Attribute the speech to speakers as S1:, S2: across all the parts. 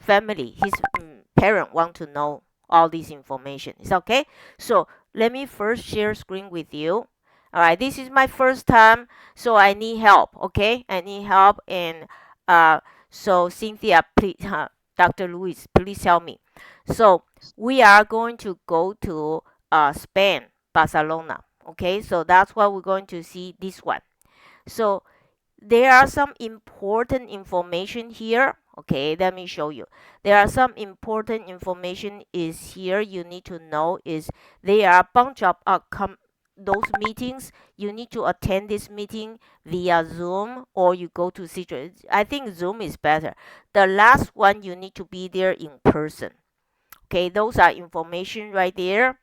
S1: family, his parent want to know all this information. It's okay. So let me first share screen with you. All right, this is my first time, so I need help. Okay, I need help, and so Cynthia, please, Dr. Luis, please help me. So we are going to go to Spain, Barcelona. Okay, so that's what we're going to see this one. So there are some important information here. Okay, let me show you. There are some important information is here you need to know is there are a bunch of those meetings. You need to attend this meeting via Zoom or you go to Citrus. I think Zoom is better. The last one you need to be there in person. Okay, those are information right there.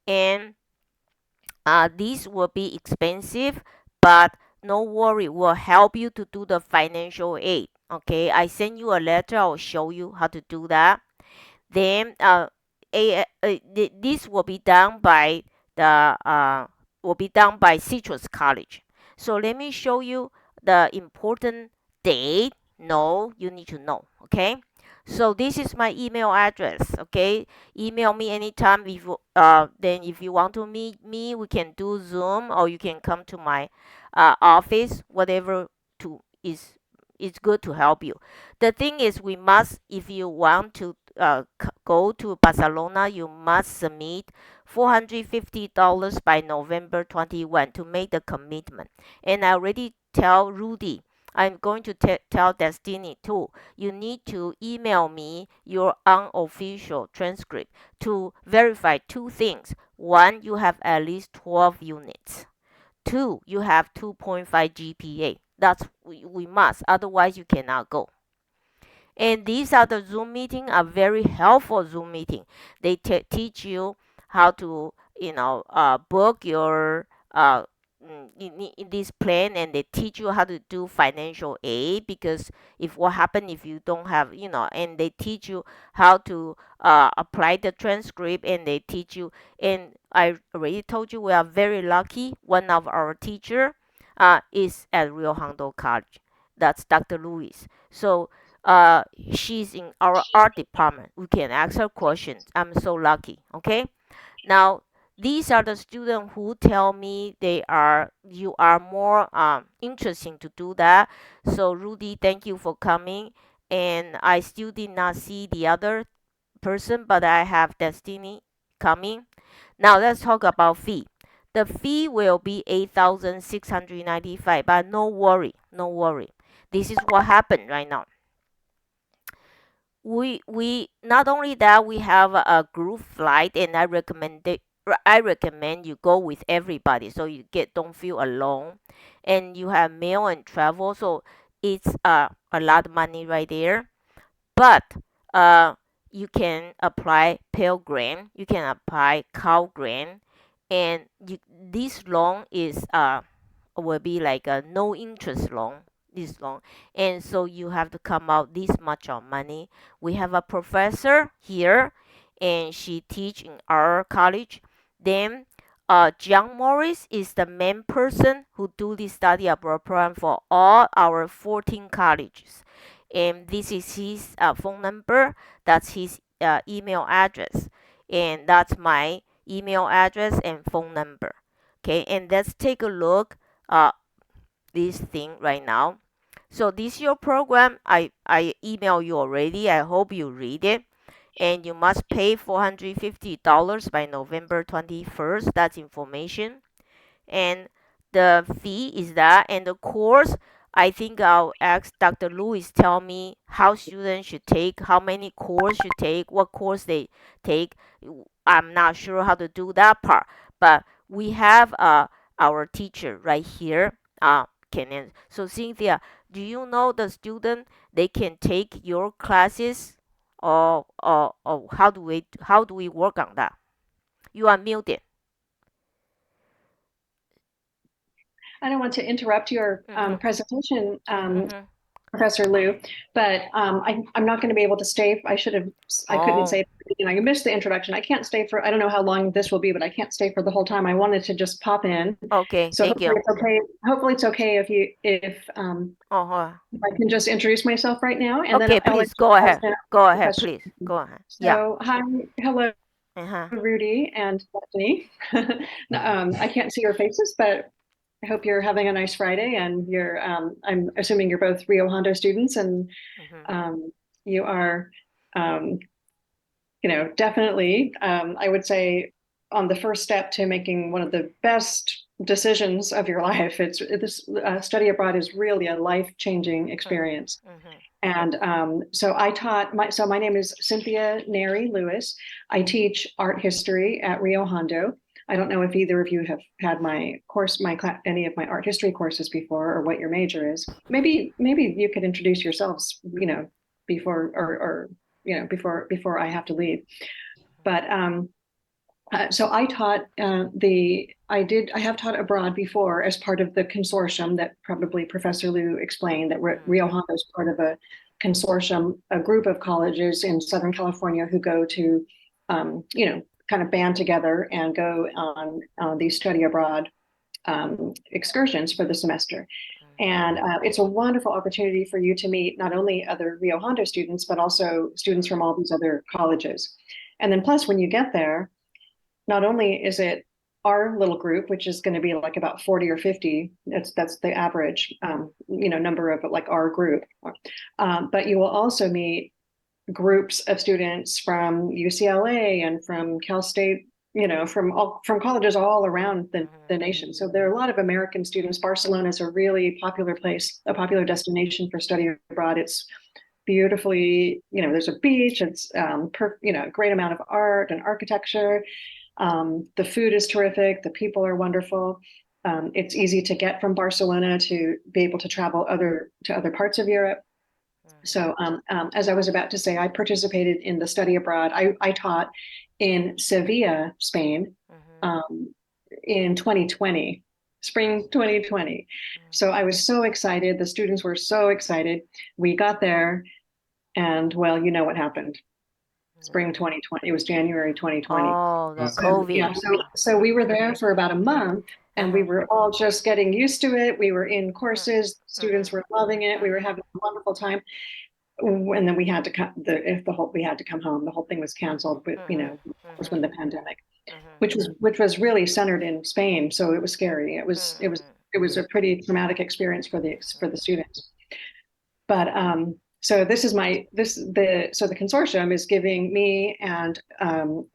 S1: And these will be expensive, but no worry, we'll help you to do the financial aid. Okay, I send you a letter. I'll show you how to do that. Then this will be done by the Citrus College. So let me show you the important date. No, you need to know. Okay. So this is my email address. Okay, email me anytime. If you want to meet me, we can do Zoom or you can come to my office. Whatever to is good to help you. The thing is, we must, if you want to go to Barcelona, you must submit $450 by November 21 to make the commitment. And I already tell Rudy, I'm going to tell Destiny too. You need to email me your unofficial transcript to verify two things. One, you have at least 12 units. Two, you have 2.5 GPA. That's we must. Otherwise, you cannot go. And these are the Zoom meeting are very helpful Zoom meeting. They teach you how to book your in this plan, and they teach you how to do financial aid, because if what happen if you don't have, and they teach you how to apply the transcript, and they teach you. And I already told you we are very lucky. One of our teacher is at Rio Hondo College. That's Dr. Luis. So she's in our art department. We can ask her questions. I'm so lucky. Okay. Now these are the students who tell me you are more interesting to do that. So Rudy, thank you for coming. And I still did not see the other person, but I have Destiny coming. Now let's talk about fee. The fee will be 8,695, but no worry, no worry. This is what happened right now. We not only that, we have a group flight, and I recommend you go with everybody so you don't feel alone, and you have meal and travel, so it's a lot of money right there. But uh you can apply Pell Grant, you can apply Cow Grant, and this loan is will be like a no interest loan, this loan. And so you have to come out this much of money. We have a professor here, and she teach in our college. Then John Morris is the main person who do the study abroad program for all our 14 colleges. And this is his phone number. That's his email address, and that's my email address and phone number. Okay, and let's take a look this thing right now. So this is your program. I email you already. I hope you read it. And you must pay $450 by November 21st. That's information. And the fee is that. And the course, I think I'll ask Dr. Lewis tell me how students should take, how many courses should take, what course they take. I'm not sure how to do that part, but we have our teacher right here. Can So Cynthia, do you know the student they can take your classes, or how do we work on that? You are muted.
S2: I don't want to interrupt your
S1: Mhm.
S2: presentation,
S1: Mhm.
S2: Professor Lou, but I'm not going to be able to stay. I couldn't
S1: Oh,
S2: say, I missed the introduction. I can't stay for, I don't know how long this will be, but I can't stay for the whole time. I wanted to just pop in.
S1: okay.
S2: So
S1: Thank
S2: hopefully
S1: you.
S2: it's okay. Hopefully it's okay
S1: Uh-huh.
S2: if I can just introduce myself right now, and then
S1: Okay,
S2: I'll let
S1: please
S2: you
S1: go
S2: guys
S1: ahead.
S2: know
S1: Go
S2: the
S1: ahead,
S2: question.
S1: please. Go ahead. Yeah.
S2: So, hi, hello,
S1: Uh-huh.
S2: Rudy and Bethany. I can't see your faces, but I hope you're having a nice Friday, and I'm assuming you're both Rio Hondo students, and
S1: Mm-hmm.
S2: um, you are, um, definitely, I would say, on the first step to making one of the best decisions of your life. This study abroad is really a life-changing experience.
S1: Mm-hmm.
S2: And so my name is Cynthia Neri Lewis. I teach art history at Rio Hondo. I don't know if either of you have had any of my art history courses before, or what your major is. Maybe you could introduce yourselves, before before I have to leave. But so I have taught abroad before as part of the consortium that probably Professor Liu explained, that Rio
S1: Mm-hmm.
S2: Hondo is part of a consortium, a group of colleges in Southern California who go to, kind of band together and go on these study abroad excursions for the semester. And it's a wonderful opportunity for you to meet not only other Rio Hondo students, but also students from all these other colleges. And then plus, when you get there, not only is it our little group, which is going to be like about 40 or 50, that's the average, number of like our group. But you will also meet groups of students from UCLA and from Cal State, from colleges all around the nation. So there are a lot of American students. Barcelona is a really popular place, a popular destination for study abroad. It's beautifully, there's a beach. It's a great amount of art and architecture. The food is terrific. The people are wonderful. It's easy to get from Barcelona to be able to travel to other parts of Europe. So, as I was about to say, I participated in the study abroad. I taught in Sevilla, Spain,
S1: Mm-hmm.
S2: um, in 2020, spring 2020. So I was so excited. The students were so excited. We got there, and well, you know what happened. Spring 2020. It was January 2020.
S1: Oh, the
S2: So
S1: COVID.
S2: yeah, so we were there for about a month, and we
S1: Uh-huh.
S2: were all just getting used to it. We were in
S1: Uh-huh.
S2: courses, students were loving it. We were
S1: Uh-huh.
S2: having a wonderful time. And then we had to come the if the whole we had to come home. The whole thing was canceled, but
S1: Uh-huh.
S2: of course,
S1: Uh-huh.
S2: when the pandemic,
S1: Uh-huh.
S2: which was really centered in Spain, so it was scary. It was a pretty traumatic experience for the students. But so this is my this the so the consortium is giving me and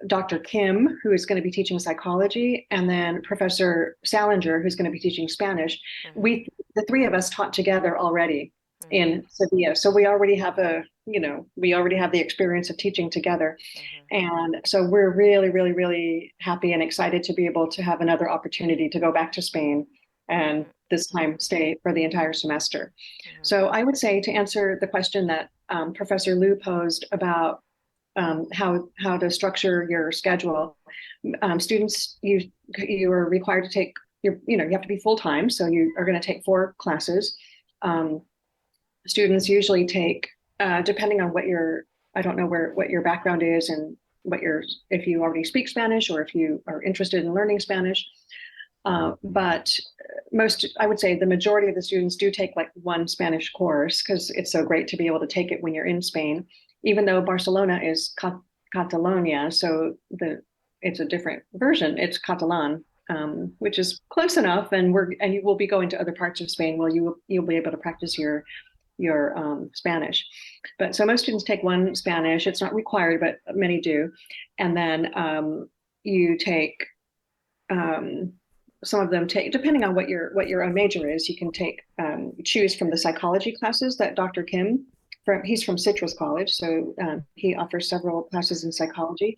S2: Dr. Kim, who is going to be teaching psychology, and then Professor Salinger, who's going to be teaching Spanish.
S1: Uh-huh.
S2: We the three of us taught together already
S1: Uh-huh.
S2: in Sevilla, so we already have the experience of teaching together,
S1: Uh-huh.
S2: and so we're really, really, really happy and excited to be able to have another opportunity to go back to Spain and
S1: Uh-huh.
S2: this time stay for the entire semester.
S1: Uh-huh.
S2: So I would say, to answer the question that Professor Liu posed about how to structure your schedule, students you are required to take you have to be full time, so you are going to take 4 classes. Um, Students usually take, depending on I don't know what your background is, and if you already speak Spanish or if you are interested in learning Spanish. But I would say the majority of the students do take like one Spanish course, because it's so great to be able to take it when you're in Spain, even though Barcelona is Catalonia. So it's a different version. It's Catalan, which is close enough. And you will be going to other parts of Spain where you'll be able to practice your Spanish. But so most students take one Spanish. It's not required, but many do. And then you take um, some of them take, depending on what your own major is, you can choose from the psychology classes that Dr. Kim, he's from Citrus College, so he offers several classes in psychology.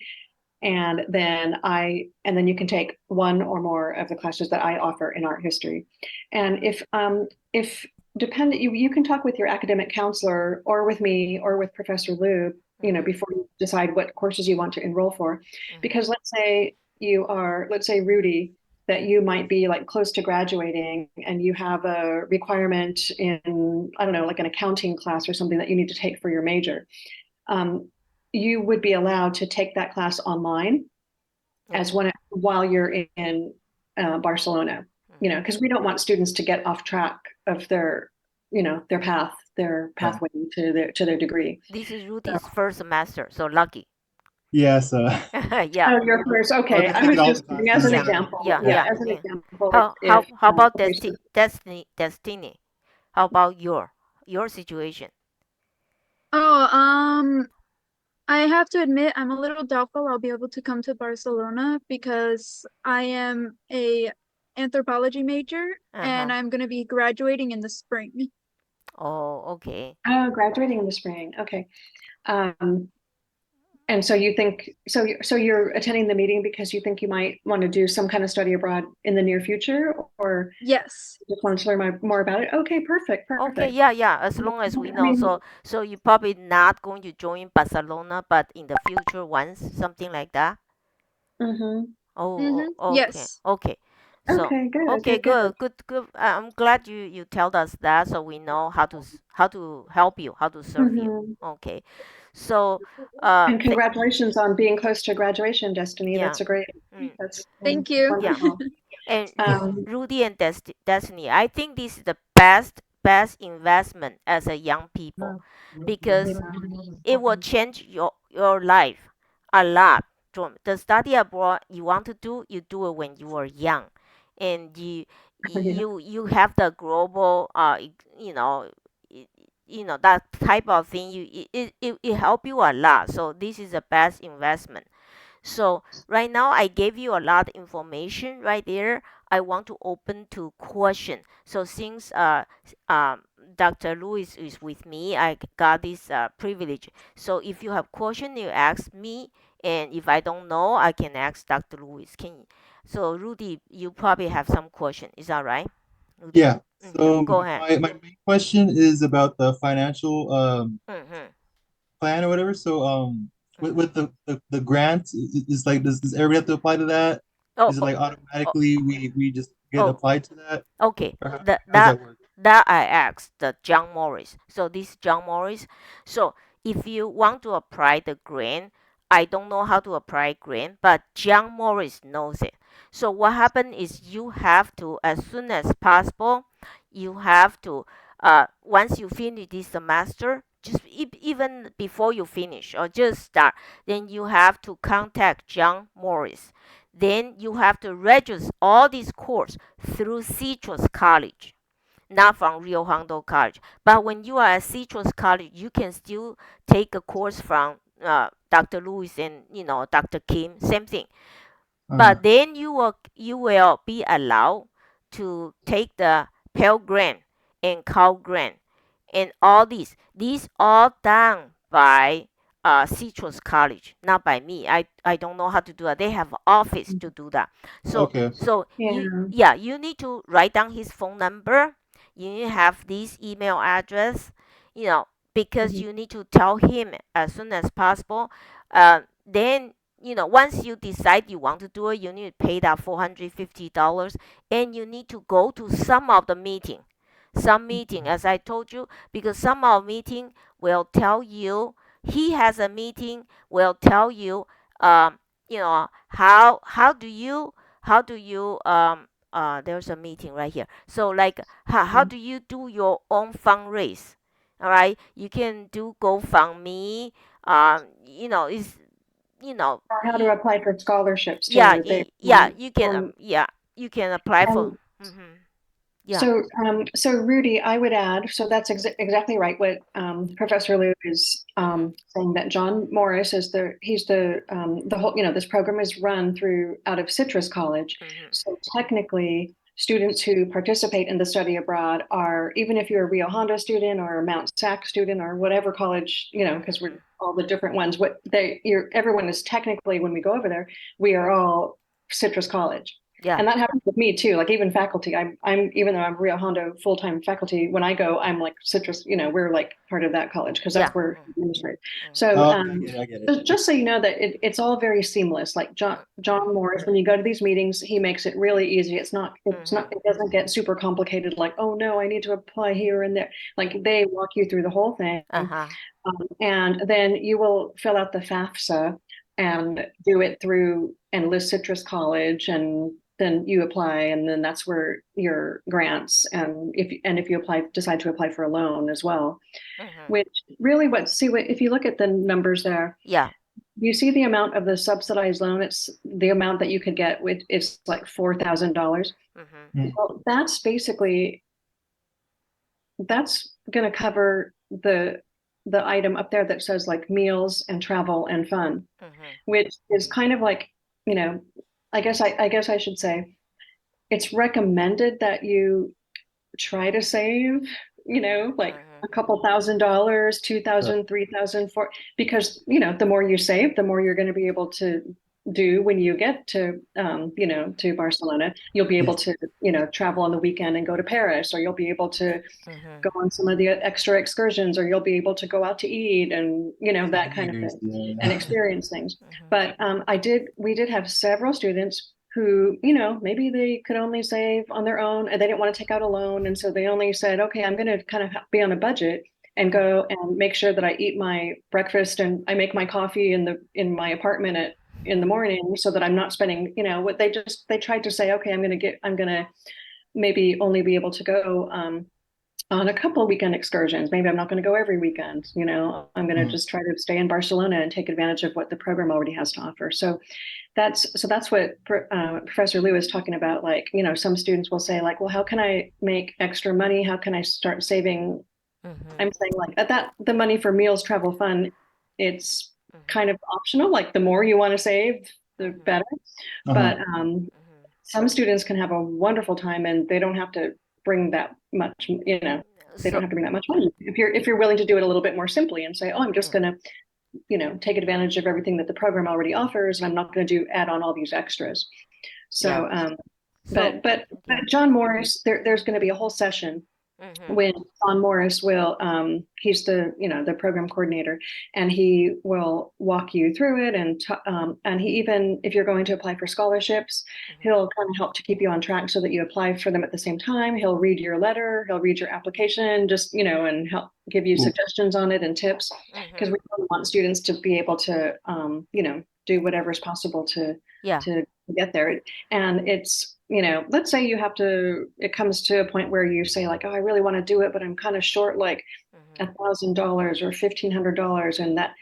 S2: And then you can take one or more of the classes that I offer in art history. And if dependent, you can talk with your academic counselor or with me or with Professor Liu,
S1: Uh-huh.
S2: before you decide what courses you want to enroll for.
S1: Uh-huh.
S2: Because let's say Rudy, that you might be like close to graduating and you have a requirement in, I don't know, like an accounting class or something that you need to take for your major, um, you would be allowed to take that class online as
S1: Oh.
S2: one while you're in Barcelona,
S1: Mhm.
S2: because we don't want students to get off track of their path, their
S3: Right.
S2: pathway to their degree.
S1: This is
S2: So,
S1: Rudy's first semester, so lucky.
S3: Yeah, so
S1: Yeah.
S2: oh, your first,
S3: I
S2: okay.
S3: was
S2: I
S3: taking
S2: was
S3: all the
S2: just giving as
S3: classes
S2: an
S1: Yeah,
S3: and then
S2: example.
S1: yeah,
S3: yeah.
S2: Yeah,
S1: yeah,
S2: as an
S1: yeah.
S2: example, if
S1: How about
S2: there's
S1: Destiny? How about your situation?
S4: Oh, I have to admit, I'm a little doubtful I'll be able to come to Barcelona because I am a anthropology major and
S1: Uh-huh.
S4: I'm going to be graduating in the spring.
S1: Oh, okay.
S2: graduating in the spring. Okay. Um, and so you think so you're attending the meeting because you think you might want to do some kind of study abroad in the near future, or
S4: Yes.
S2: just wanted to learn more about it? Okay, perfect,
S1: Okay,
S2: perfect.
S1: yeah, yeah. As long as we
S2: I
S1: know.
S2: mean,
S1: So you probably not going to join Barcelona, but in the future once, something like that.
S2: mhm.
S1: Oh,
S4: Mm-hmm.
S1: okay,
S4: Yes.
S1: okay. So,
S2: Okay, good,
S1: okay,
S2: good, good.
S1: good, good, good. I'm glad you tell us that, so we know how to help you, how to serve you.
S2: Mhm.
S1: Okay. So,
S2: And congratulations on being close to graduation, Destiny.
S1: yeah,
S2: That's a great,
S1: mm,
S2: that's
S4: Thank you.
S1: yeah.
S2: wonderful.
S1: And
S2: Um,
S1: Rudy and Destiny, I think this is the best investment as a young people, because
S2: yeah.
S1: it will change your life a lot. From the study abroad you want to do, you do it when you are young, and
S2: Yeah.
S1: you have the global you know y- that type of thing. It help you a lot. So this is the best investment. So right now I gave you a lot of information right there. I want to open to question. So since Dr. Lewis is with me, I got this privilege. So if you have question, you ask me, and if I don't know, I can ask Dr. Lewis. So Rudy, you probably have some question. Is that right, Rudy?
S3: Yeah.
S1: Mm-hmm.
S3: So
S1: Go ahead.
S3: my main question is about the financial
S1: Mm-hmm.
S3: plan or whatever. So
S1: Mm-hmm.
S3: with the grant is like does everybody have to apply to that?
S1: Oh,
S3: Is it
S1: oh,
S3: like
S1: oh,
S3: automatically we just get
S1: oh,
S3: applied to that?
S1: okay,
S3: Or
S1: that
S3: how does
S1: that
S3: that work?
S1: that I asked the John Morris. So this John Morris. So if you want to apply the grant, I don't know how to apply grant, but John Morris knows it. So what happened is you have to, as soon as possible, you have to once you finish this semester, just even before you finish or just start, then you have to contact John Morris. Then you have to register all these courses through Citrus College, not from Rio Hondo College. But when you are at Citrus College, you can still take a course from Dr. Lewis and Dr. Kim, same thing.
S3: Uh,
S1: But then you will be allowed to take the Pell Grant and Cal Grant and all these all done by Citrus College, not by me. I don't know how to do that. They have office to do that. So
S3: okay.
S1: so you
S2: Yeah.
S1: yeah, you need to write down his phone number. You need to have this email address, you know, because
S2: Mhm.
S1: you need to tell him as soon as possible. Then once you decide you want to do it, you need to pay that $450, and you need to go to some of the meeting. Some meeting, as I told you, because some of meeting will tell you, he has a meeting will tell you, how do you there's a meeting right here. So like how do you do your own fundraise? All right, you can do GoFundMe. Is you know
S2: Or how to
S1: you,
S2: apply for scholarships
S1: yeah,
S2: too.
S1: yeah, you can
S2: Um,
S1: you can apply for.
S2: and
S1: Yeah.
S2: So Rudy, I would add, so that's exactly right. What Professor Liu is
S1: Mm-hmm.
S2: saying, that John Morris is the whole, this program is run through out of Citrus College.
S1: Mm-hmm.
S2: So technically, students who participate in the study abroad are, even if you're a Rio Hondo student or a Mount SAC student or whatever college, because we're all the different ones. Everyone is technically, when we go over there, we are all Citrus College.
S1: Yeah.
S2: And that happens with me too. Like even faculty, I'm even though I'm Rio Hondo full-time faculty, when I go, I'm like citrus, we're like part of that college because
S1: Yeah.
S2: that's where we administrate.
S1: Mm-hmm.
S2: So
S3: Oh, okay, I get it. I get it.
S2: just so you know that it's all very seamless. Like John Morris, when you go to these meetings, he makes it really easy. It doesn't get super complicated. Like, oh no, I need to apply here and there. Like they walk you through the whole thing.
S1: Uh-huh.
S2: And then you will fill out the FAFSA and do it through and list Citrus College, and then you apply, and then that's where your grants, and if you decide to apply for a loan as well.
S1: Mm-hmm.
S2: Which really, if you look at the numbers there,
S1: Yeah.
S2: you see the amount of the subsidized loan. It's the amount that you could get with it's like $4,000.
S1: Mm-hmm.
S2: Well, that's going to cover the item up there that says like meals and travel and fun,
S1: Mm-hmm.
S2: which is kind of like, I guess I should say it's recommended that you try to save, like a couple $1,000, 2,000, 3,000 for, because, the more you save, the more you're going to be able to do when you get to, to Barcelona. You'll be able
S3: Yes.
S2: to, travel on the weekend and go to Paris, or you'll be able to
S1: Mm-hmm.
S2: go on some of the extra excursions, or you'll be able to go out to eat and, that kind of thing
S3: Yeah.
S2: and experience things.
S1: Mm-hmm.
S2: But we did have several students who, maybe they could only save on their own and they didn't want to take out a loan. And so they only said, okay, I'm going to kind of be on a budget and go and make sure that I eat my breakfast and I make my coffee in my apartment in the morning, so that I'm not spending, what they tried to say, okay, I'm going to maybe only be able to go, on a couple of weekend excursions. Maybe I'm not going to go every weekend. I'm going to just try to stay in Barcelona and take advantage of what the program already has to offer. So that's what Professor Liu is talking about. Like, some students will say like, well, how can I make extra money? How can I start saving?
S1: Mm-hmm.
S2: I'm saying like the money for meals, travel, fun, it's kind of optional. Like the more you want to save, the better. But some students can have a wonderful time and they don't have to bring that much, they don't have to bring that much money. If you're willing to do it a little bit more simply and say, oh, I'm just going to, take advantage of everything that the program already offers, and I'm not going to add on all these extras. So, but John Morris, there's going to be a whole session when John Morris will, he's the program coordinator, and he will walk you through it. And he, even if you're going to apply for scholarships, he'll kind of help to keep you on track so that you apply for them at the same time. He'll read your letter, he'll read your application, just, and help give you suggestions on it and tips, because we really want students to be able to, do whatever is possible to get there. And it's, let's say it comes to a point where you say like, oh, I really want to do it, but I'm kind of short, like $1,000 or $1,500. And that,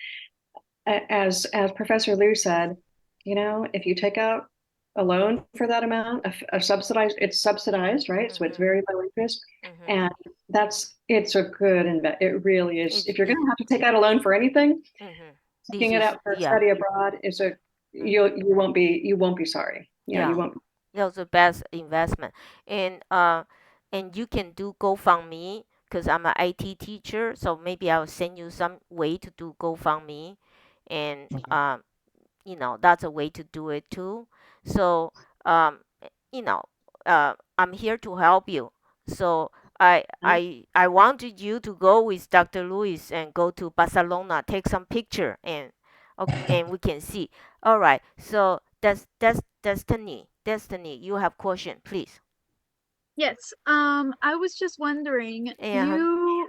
S2: as Professor Liu said, if you take out a loan for that amount, it's subsidized, right? So it's very low interest. And it's a good investment. It really is. If you're going to have to take out a loan for anything, taking it out for a study abroad is you won't be sorry. You won't.
S1: That's the best investment. And you can do GoFundMe, because I'm an IT teacher, so maybe I'll send you some way to do GoFundMe, and that's a way to do it too. So you know I'm here to help you. So I wanted you to go with Dr. Luis and go to Barcelona, take some picture, and we can see. All right. So that's Destiny, you have question, please.
S4: Yes. I was just wondering,
S1: Yeah.
S4: you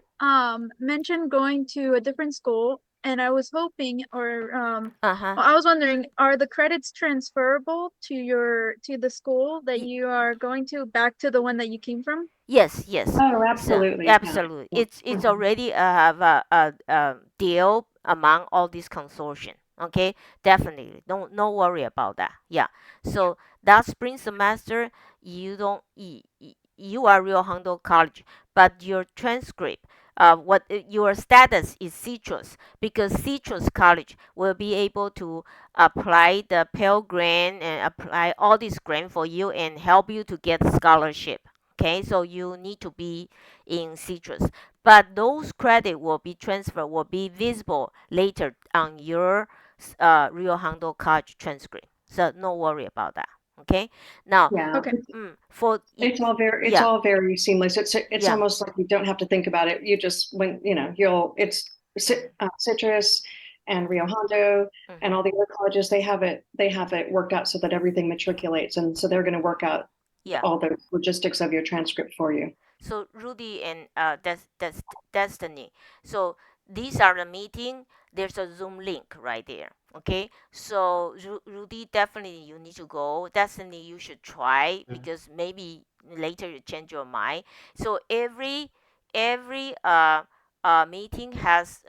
S4: mentioned going to a different school, and I was hoping, or
S1: Uh-huh.
S4: I was wondering, are the credits transferable to the school that you are going to back to the one that you came from?
S1: Yes, yes.
S2: Oh,
S1: So
S2: absolutely.
S1: absolutely,
S2: Yeah.
S1: it's already have a deal among all these consortium. Okay, definitely. Don't no worry about that. Yeah. So that spring semester, you don't you are Rio Hondo College, but your transcript, your status is Citrus, because Citrus College will be able to apply the Pell Grant and apply all this grant for you and help you to get scholarship. Okay, so you need to be in Citrus, but those credit will be visible later on your Rio Hondo College transcript. So no worry about that. Okay. Now,
S2: Yeah.
S4: Okay.
S1: for
S2: It's
S1: yeah,
S2: all very seamless. It's
S1: yeah,
S2: almost like you don't have to think about it. You just when Citrus and Rio Hondo and
S1: hmm
S2: all the other colleges, they have it worked out so that everything matriculates, and so they're going to work out
S1: yeah.
S2: all the logistics of your transcript for you.
S1: So Rudy and Destiny. So these are the meeting. There's a Zoom link right there. Okay. So Rudy, definitely you need to go. Destiny, you should try
S3: Yeah.
S1: because maybe later you change your mind. So every meeting has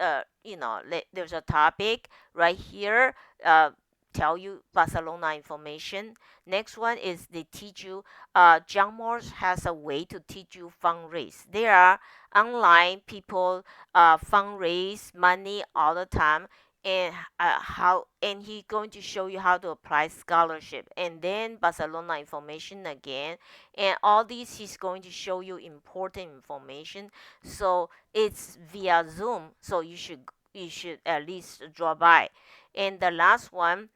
S1: there's a topic right here. Tell you Barcelona information. Next one is they teach you John Morse has a way to teach you fundraise. There are online people fundraise money all the time, and he's going to show you how to apply scholarship, and then Barcelona information again, and all these he's going to show you important information. So it's via Zoom, so you should at least drop by. And the last one,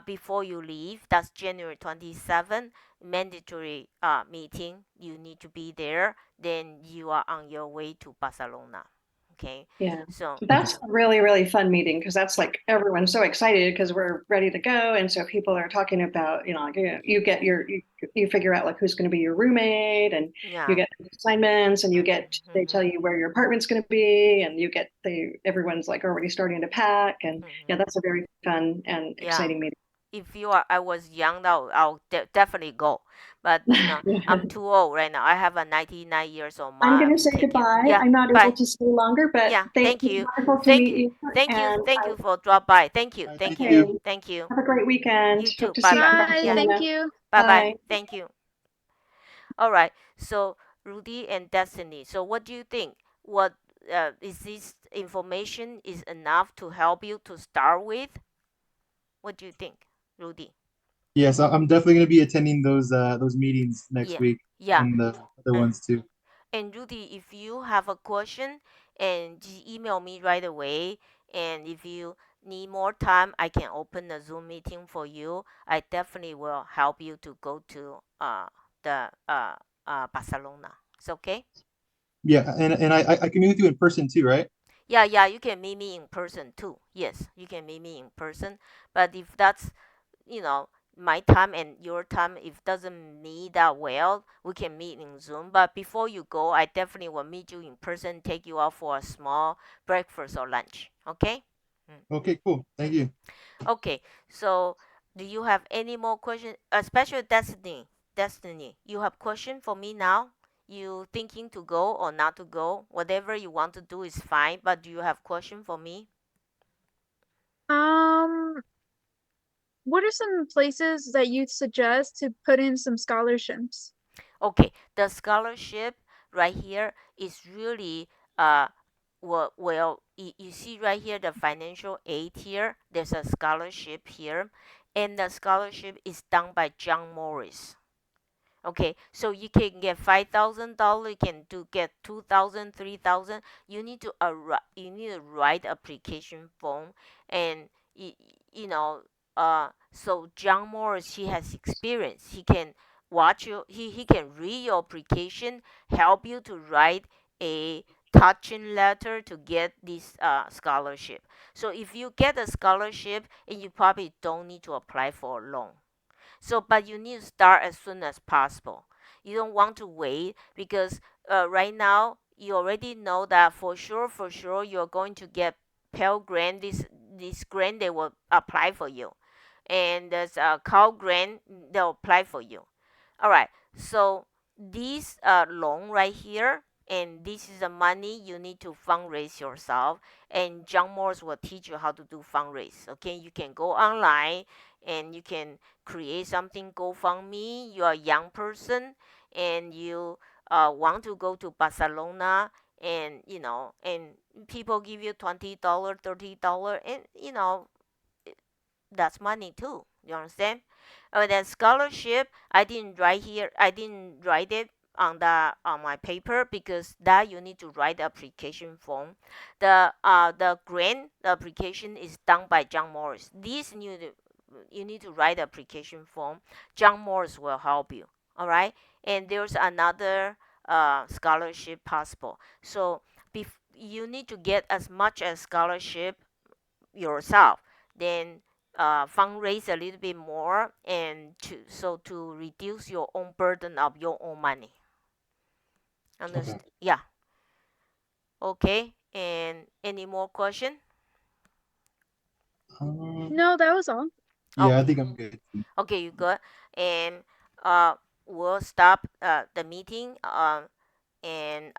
S1: before you leave, that's January 27th, mandatory meeting. You need to be there. Then you are on your way to Barcelona. Okay.
S2: Yeah.
S1: So
S3: Okay.
S2: That's a really, really fun meeting because that's like everyone's so excited because we're ready to go. And so people are talking about, like, you get you figure out like who's going to be your roommate, and you
S1: yeah.
S2: get assignments, and they tell
S1: Mhm.
S2: you where your apartment's going to be, and everyone's like already starting to pack. And yeah,
S1: Mhm.
S2: that's a very fun and
S1: Yeah.
S2: exciting meeting.
S1: If I was young now, I'll definitely go. But I'm too old right now. I have a 99 years old
S2: I'm going
S1: mom
S2: to
S1: to
S2: say
S1: take care.
S2: goodbye.
S1: Yeah.
S2: I'm not able
S1: Bye.
S2: to stay longer, but
S1: Yeah.
S2: thank
S1: Thank
S2: you.
S1: you.
S2: Wonderful to
S1: Thank
S2: meet
S1: you.
S2: you.
S1: Thank you.
S2: And
S1: Thank you for drop by. Thank you.
S3: All right,
S1: Thank
S3: thank
S1: you.
S2: okay,
S3: you.
S1: Thank you.
S2: have a great weekend.
S1: You too.
S2: Hope to
S1: Bye
S2: see you
S1: bye.
S2: in
S4: Bye.
S1: Yeah.
S4: Thank
S2: Barcelona.
S4: you.
S1: Bye bye.
S2: Bye.
S1: Thank you. All right. So Rudy and Destiny. So what do you think? What is this information is enough to help you to start with? What do you think, Rudy?
S3: Yes, I'm definitely going to be attending those meetings next
S1: Yeah.
S3: week
S1: Yeah.
S3: and the other
S1: Uh,
S3: ones too.
S1: and Rudy, if you have a question, and just email me right away. And if you need more time, I can open a Zoom meeting for you. I definitely will help you to go to the Barcelona. It's okay.
S3: Yeah, and I can meet with you in person too, right?
S1: Yeah, yeah, you can meet me in person too. Yes, you can meet me in person. But if that's, you know, my time and your time, if doesn't meet that well, we can meet in Zoom. But before you go, I definitely will meet you in person, take you out for a small breakfast or lunch. Okay?
S3: Okay, cool. Thank
S1: Mm-hmm.
S3: you.
S1: Okay. So, do you have any more questions? Especially Destiny. Destiny, you have question for me now? You thinking to go or not to go? Whatever you want to do is fine. But do you have question for me?
S4: Um, what are some places that you'd suggest to put in some scholarships?
S1: Okay, the scholarship right here is really you see right here the financial aid here. There's a scholarship here, and the scholarship is done by John Morris. Okay, so you can get $5,000. You can get 2,000, 3,000. You need to write application form, and you, you know so John Morris, he has experience. He can he can read your application, help you to write a touching letter to get this scholarship. So if you get a scholarship, and you probably don't need to apply for a loan. So, but you need to start as soon as possible. You don't want to wait because right now you already know that for sure, you're going to get Pell Grant. This grant they will apply for you, and there's a Cow Grant they'll apply for you. All right. So this loan right here, and this is the money you need to fundraise yourself. And John Morse will teach you how to do fundraise. Okay, you can go online and you can create something GoFundMe. You are a young person and you want to go to Barcelona, and and people give you $20, $30, and that's money too. You understand? Then scholarship, I didn't write here. I didn't write it on my paper because that you need to write the application form. The grant the application is done by John Morris. This new you need to write the application form. John Morris will help you. All right, and there's another scholarship possible. So you need to get as much as scholarship yourself, then fundraise a little bit more, and to reduce your own burden of your own money. Understand?
S3: Okay.
S1: Yeah. Okay. And any more question?
S4: No, that was all.
S3: Yeah, I
S1: Okay.
S3: think I'm good.
S1: Okay, you good. And we'll stop the meeting. And